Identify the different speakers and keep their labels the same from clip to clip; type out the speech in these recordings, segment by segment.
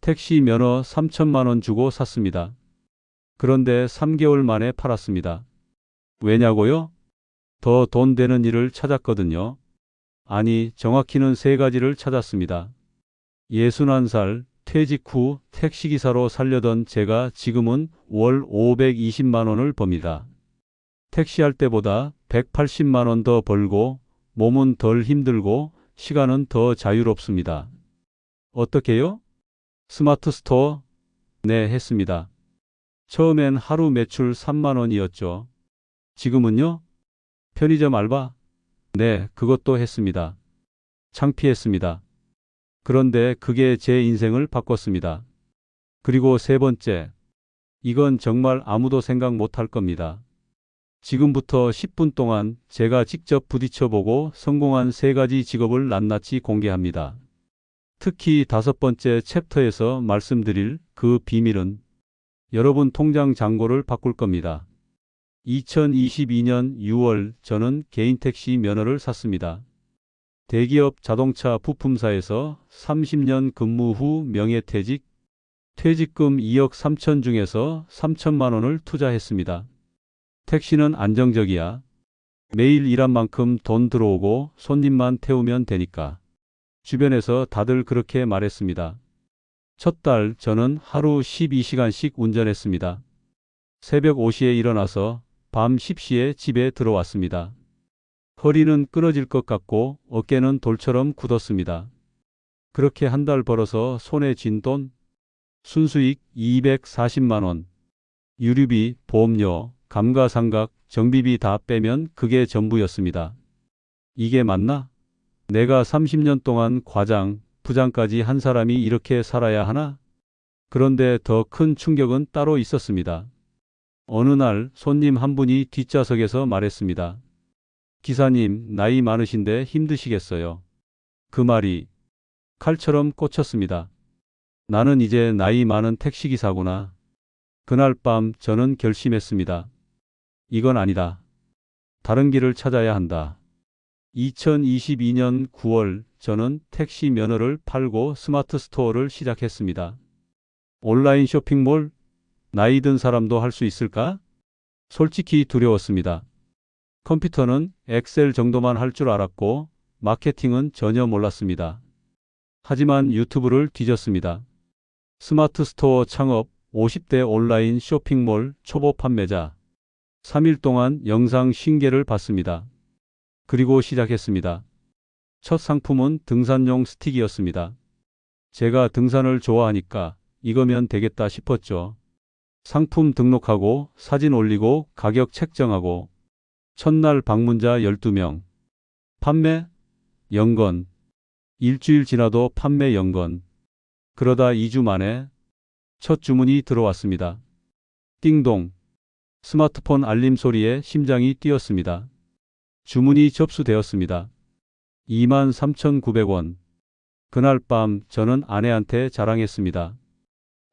Speaker 1: 택시 면허 3천만 원 주고 샀습니다. 그런데 3개월 만에 팔았습니다. 왜냐고요? 더 돈 되는 일을 찾았거든요. 아니, 정확히는 세 가지를 찾았습니다. 61살 퇴직 후 택시기사로 살려던 제가 지금은 월 520만 원을 법니다. 택시할 때보다 180만 원 더 벌고 몸은 덜 힘들고 시간은 더 자유롭습니다. 어떻게요? 스마트 스토어? 네, 했습니다. 처음엔 하루 매출 3만 원이었죠. 지금은요? 편의점 알바? 네, 그것도 했습니다. 창피했습니다. 그런데 그게 제 인생을 바꿨습니다. 그리고 세 번째, 이건 정말 아무도 생각 못할 겁니다. 지금부터 10분 동안 제가 직접 부딪혀보고 성공한 세 가지 직업을 낱낱이 공개합니다. 특히 다섯 번째 챕터에서 말씀드릴 그 비밀은 여러분 통장 잔고를 바꿀 겁니다. 2022년 6월 저는 개인 택시 면허를 샀습니다. 대기업 자동차 부품사에서 30년 근무 후 명예퇴직, 퇴직금 2억 3천 중에서 3천만 원을 투자했습니다. 택시는 안정적이야. 매일 일한 만큼 돈 들어오고 손님만 태우면 되니까. 주변에서 다들 그렇게 말했습니다. 첫 달 저는 하루 12시간씩 운전했습니다. 새벽 5시에 일어나서 밤 10시에 집에 들어왔습니다. 허리는 끊어질 것 같고 어깨는 돌처럼 굳었습니다. 그렇게 한 달 벌어서 손에 쥔 돈, 순수익 240만 원, 유류비, 보험료, 감가상각, 정비비 다 빼면 그게 전부였습니다. 이게 맞나? 내가 30년 동안 과장, 부장까지 한 사람이 이렇게 살아야 하나? 그런데 더 큰 충격은 따로 있었습니다. 어느 날 손님 한 분이 뒷좌석에서 말했습니다. 기사님, 나이 많으신데 힘드시겠어요? 그 말이 칼처럼 꽂혔습니다. 나는 이제 나이 많은 택시기사구나. 그날 밤 저는 결심했습니다. 이건 아니다. 다른 길을 찾아야 한다. 2022년 9월 저는 택시 면허를 팔고 스마트 스토어를 시작했습니다. 온라인 쇼핑몰? 나이 든 사람도 할 수 있을까? 솔직히 두려웠습니다. 컴퓨터는 엑셀 정도만 할 줄 알았고 마케팅은 전혀 몰랐습니다. 하지만 유튜브를 뒤졌습니다. 스마트 스토어 창업, 50대 온라인 쇼핑몰 초보 판매자. 3일 동안 영상 50개를 봤습니다. 그리고 시작했습니다. 첫 상품은 등산용 스틱이었습니다. 제가 등산을 좋아하니까 이거면 되겠다 싶었죠. 상품 등록하고 사진 올리고 가격 책정하고 첫날 방문자 12명. 판매 0건. 일주일 지나도 판매 0건. 그러다 2주 만에 첫 주문이 들어왔습니다. 띵동. 스마트폰 알림 소리에 심장이 뛰었습니다. 주문이 접수되었습니다. 23,900원. 그날 밤 저는 아내한테 자랑했습니다.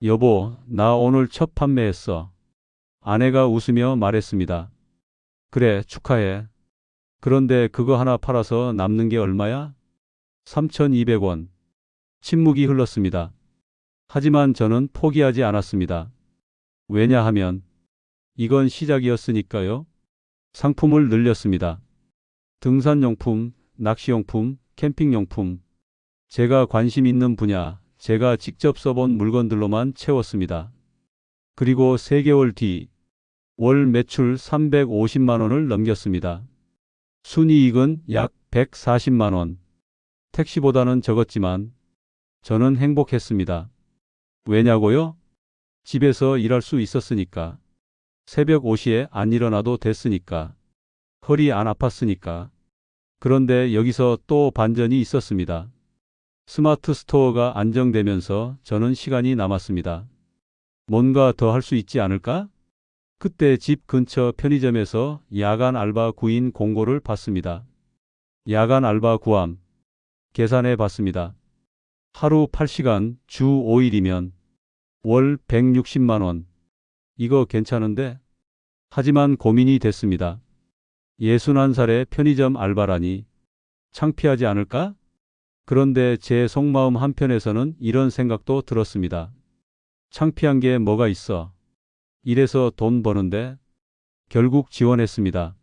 Speaker 1: 여보, 나 오늘 첫 판매했어. 아내가 웃으며 말했습니다. 그래, 축하해. 그런데 그거 하나 팔아서 남는 게 얼마야? 3,200원. 침묵이 흘렀습니다. 하지만 저는 포기하지 않았습니다. 왜냐하면 이건 시작이었으니까요. 상품을 늘렸습니다. 등산용품, 낚시용품, 캠핑용품. 제가 관심 있는 분야, 제가 직접 써본 물건들로만 채웠습니다. 그리고 3개월 뒤 월 매출 350만 원을 넘겼습니다. 순이익은 약 140만 원. 택시보다는 적었지만 저는 행복했습니다. 왜냐고요? 집에서 일할 수 있었으니까. 새벽 5시에 안 일어나도 됐으니까. 허리 안 아팠으니까. 그런데 여기서 또 반전이 있었습니다. 스마트 스토어가 안정되면서 저는 시간이 남았습니다. 뭔가 더 할 수 있지 않을까? 그때 집 근처 편의점에서 야간 알바 구인 공고를 봤습니다. 야간 알바 구함. 계산해 봤습니다. 하루 8시간, 주 5일이면 월 160만 원. 이거 괜찮은데? 하지만 고민이 됐습니다. 61살의 편의점 알바라니 창피하지 않을까? 그런데 제 속마음 한편에서는 이런 생각도 들었습니다. 창피한 게 뭐가 있어. 이래서 돈 버는데. 결국 지원했습니다.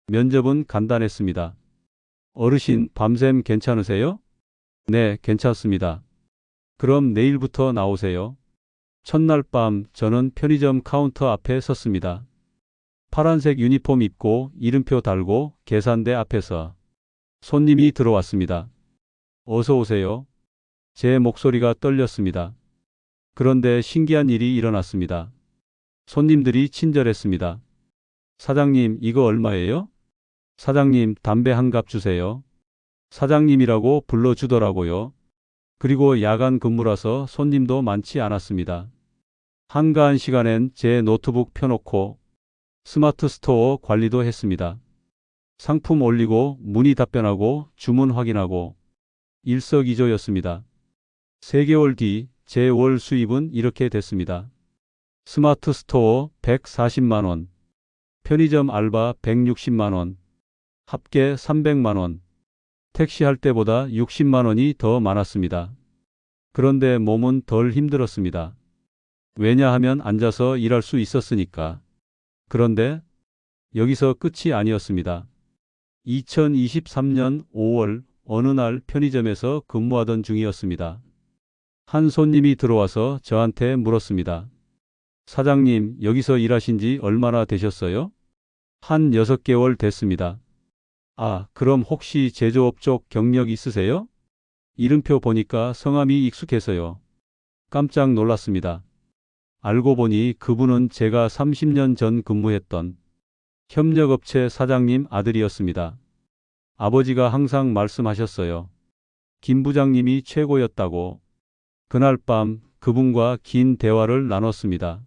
Speaker 1: 면접은 간단했습니다. 어르신, 밤샘 괜찮으세요? 네, 괜찮습니다. 그럼 내일부터 나오세요. 첫날 밤 저는 편의점 카운터 앞에 섰습니다. 파란색 유니폼 입고 이름표 달고 계산대 앞에서 손님이 들어왔습니다. 어서 오세요. 제 목소리가 떨렸습니다. 그런데 신기한 일이 일어났습니다. 손님들이 친절했습니다. 사장님, 이거 얼마예요? 사장님, 담배 한 갑 주세요. 사장님이라고 불러주더라고요. 그리고 야간 근무라서 손님도 많지 않았습니다. 한가한 시간엔 제 노트북 펴놓고 스마트 스토어 관리도 했습니다. 상품 올리고 문의 답변하고 주문 확인하고 일석이조였습니다. 3개월 뒤 제 월 수입은 이렇게 됐습니다. 스마트 스토어 140만 원, 편의점 알바 160만 원, 합계 300만 원, 택시 할 때보다 60만 원이 더 많았습니다. 그런데 몸은 덜 힘들었습니다. 왜냐하면 앉아서 일할 수 있었으니까. 그런데 여기서 끝이 아니었습니다. 2023년 5월 어느 날 편의점에서 근무하던 중이었습니다. 한 손님이 들어와서 저한테 물었습니다. 사장님, 여기서 일하신 지 얼마나 되셨어요? 한 6개월 됐습니다. 아, 그럼 혹시 제조업 쪽 경력 있으세요? 이름표 보니까 성함이 익숙해서요. 깜짝 놀랐습니다. 알고 보니 그분은 제가 30년 전 근무했던 협력업체 사장님 아들이었습니다. 아버지가 항상 말씀하셨어요. 김 부장님이 최고였다고. 그날 밤 그분과 긴 대화를 나눴습니다.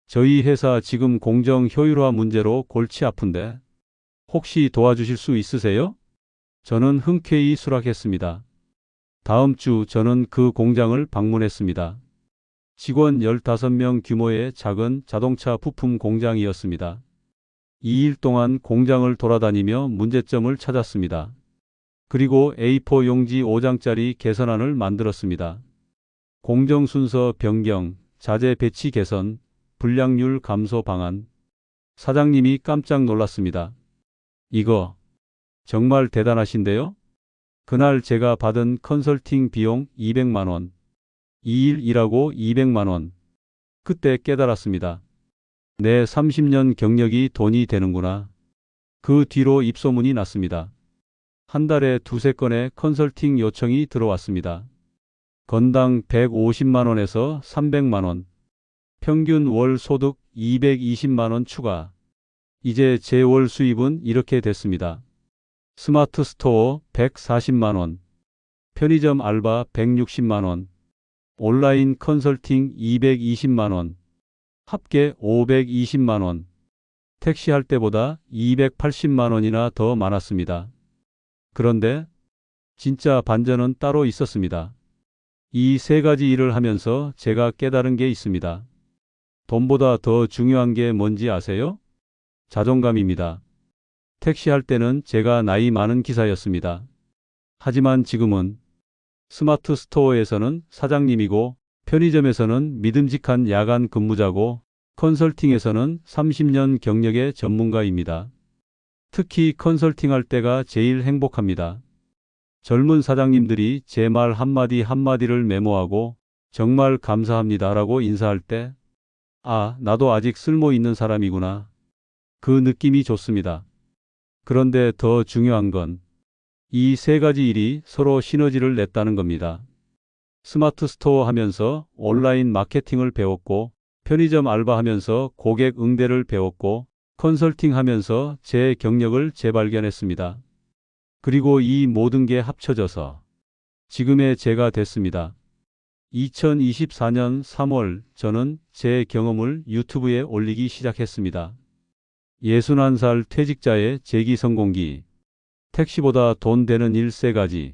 Speaker 1: 저희 회사 지금 공정 효율화 문제로 골치 아픈데 혹시 도와주실 수 있으세요? 저는 흔쾌히 수락했습니다. 다음 주 저는 그 공장을 방문했습니다. 직원 15명 규모의 작은 자동차 부품 공장이었습니다. 2일 동안 공장을 돌아다니며 문제점을 찾았습니다. 그리고 A4 용지 5장짜리 개선안을 만들었습니다. 공정 순서 변경, 자재 배치 개선, 불량률 감소 방안. 사장님이 깜짝 놀랐습니다. 이거 정말 대단하신데요? 그날 제가 받은 컨설팅 비용 200만 원. 2일 일하고 200만 원. 그때 깨달았습니다. 내 30년 경력이 돈이 되는구나. 그 뒤로 입소문이 났습니다. 한 달에 2~3건의 컨설팅 요청이 들어왔습니다. 건당 150만 원에서 300만 원. 평균 월 소득 220만 원 추가. 이제 제 월 수입은 이렇게 됐습니다. 스마트 스토어 140만 원. 편의점 알바 160만 원. 온라인 컨설팅 220만 원. 합계 520만 원. 택시 할 때보다 280만 원이나 더 많았습니다. 그런데 진짜 반전은 따로 있었습니다. 이 3가지 일을 하면서 제가 깨달은 게 있습니다. 돈보다 더 중요한 게 뭔지 아세요? 자존감입니다. 택시 할 때는 제가 나이 많은 기사였습니다. 하지만 지금은 스마트 스토어에서는 사장님이고 편의점에서는 믿음직한 야간 근무자고 컨설팅에서는 30년 경력의 전문가입니다. 특히 컨설팅할 때가 제일 행복합니다. 젊은 사장님들이 제 말 한마디 한마디를 메모하고 정말 감사합니다라고 인사할 때 아, 나도 아직 쓸모 있는 사람이구나. 그 느낌이 좋습니다. 그런데 더 중요한 건 이 3가지 일이 서로 시너지를 냈다는 겁니다. 스마트 스토어 하면서 온라인 마케팅을 배웠고 편의점 알바하면서 고객 응대를 배웠고 컨설팅 하면서 제 경력을 재발견했습니다. 그리고 이 모든 게 합쳐져서 지금의 제가 됐습니다. 2024년 3월 저는 제 경험을 유튜브에 올리기 시작했습니다. 61살 퇴직자의 재기 성공기, 택시보다 돈 되는 일 3가지,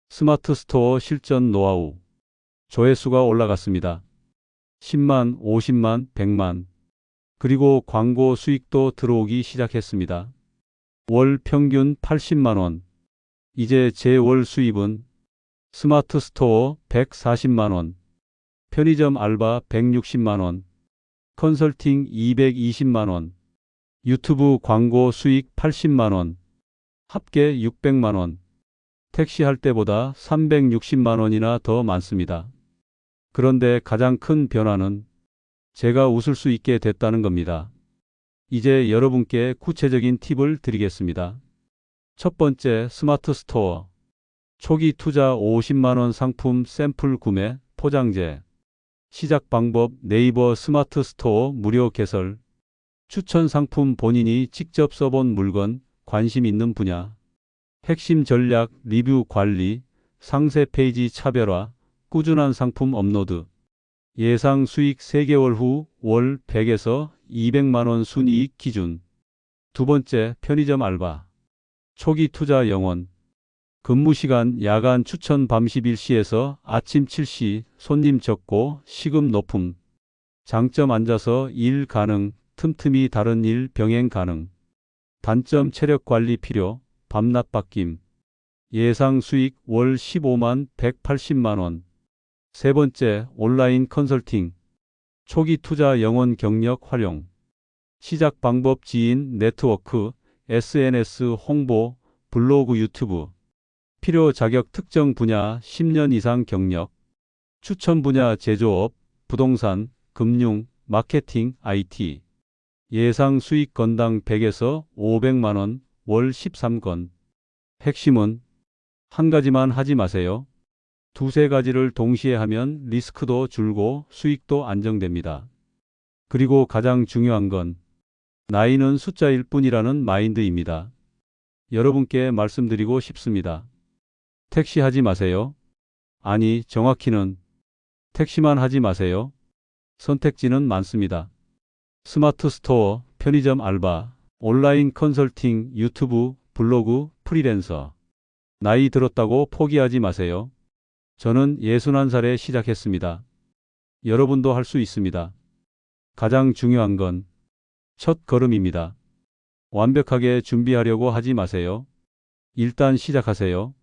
Speaker 1: 스마트 스토어 실전 노하우. 조회수가 올라갔습니다. 10만, 50만, 100만. 그리고 광고 수익도 들어오기 시작했습니다. 월 평균 80만 원. 이제 제 월 수입은 스마트 스토어 140만 원, 편의점 알바 160만 원, 컨설팅 220만 원, 유튜브 광고 수익 80만 원, 합계 600만 원, 택시 할 때보다 360만 원이나 더 많습니다. 그런데 가장 큰 변화는 제가 웃을 수 있게 됐다는 겁니다. 이제 여러분께 구체적인 팁을 드리겠습니다. 첫 번째, 스마트 스토어. 초기 투자 50만 원 상품 샘플 구매, 포장재. 시작 방법 네이버 스마트 스토어 무료 개설. 추천 상품 본인이 직접 써본 물건, 관심 있는 분야. 핵심 전략 리뷰 관리, 상세 페이지 차별화, 꾸준한 상품 업로드. 예상 수익 3개월 후 월 100에서 200만 원 순이익 기준. 두 번째, 편의점 알바. 초기 투자 영원. 근무 시간 야간 추천 밤 11시에서 아침 7시, 손님 적고 시급 높음. 장점 앉아서 일 가능, 틈틈이 다른 일 병행 가능. 단점 체력 관리 필요, 밤낮 바뀜. 예상 수익 월 15만 180만 원. 세 번째, 온라인 컨설팅. 초기 투자 영원 경력 활용. 시작 방법 지인, 네트워크, SNS 홍보, 블로그 유튜브. 필요 자격 특정 분야 10년 이상 경력. 추천 분야 제조업, 부동산, 금융, 마케팅, IT. 예상 수익 건당 100에서 500만 원, 월 13건. 핵심은 한 가지만 하지 마세요. 두세 가지를 동시에 하면 리스크도 줄고 수익도 안정됩니다. 그리고 가장 중요한 건 나이는 숫자일 뿐이라는 마인드입니다. 여러분께 말씀드리고 싶습니다. 택시 하지 마세요. 아니, 정확히는 택시만 하지 마세요. 선택지는 많습니다. 스마트 스토어, 편의점 알바, 온라인 컨설팅, 유튜브, 블로그, 프리랜서. 나이 들었다고 포기하지 마세요. 저는 61살에 시작했습니다. 여러분도 할 수 있습니다. 가장 중요한 건 첫 걸음입니다. 완벽하게 준비하려고 하지 마세요. 일단 시작하세요.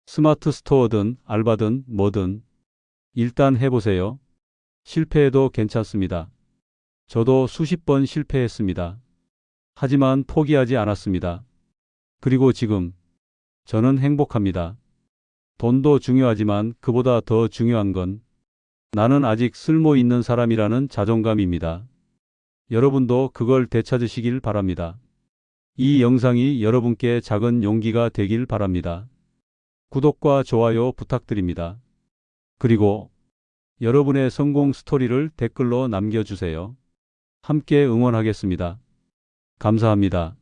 Speaker 1: 스마트 스토어든 알바든 뭐든 일단 해보세요. 실패해도 괜찮습니다. 저도 수십 번 실패했습니다. 하지만 포기하지 않았습니다. 그리고 지금 저는 행복합니다. 돈도 중요하지만 그보다 더 중요한 건 나는 아직 쓸모 있는 사람이라는 자존감입니다. 여러분도 그걸 되찾으시길 바랍니다. 이 영상이 여러분께 작은 용기가 되길 바랍니다. 구독과 좋아요 부탁드립니다. 그리고 여러분의 성공 스토리를 댓글로 남겨주세요. 함께 응원하겠습니다. 감사합니다.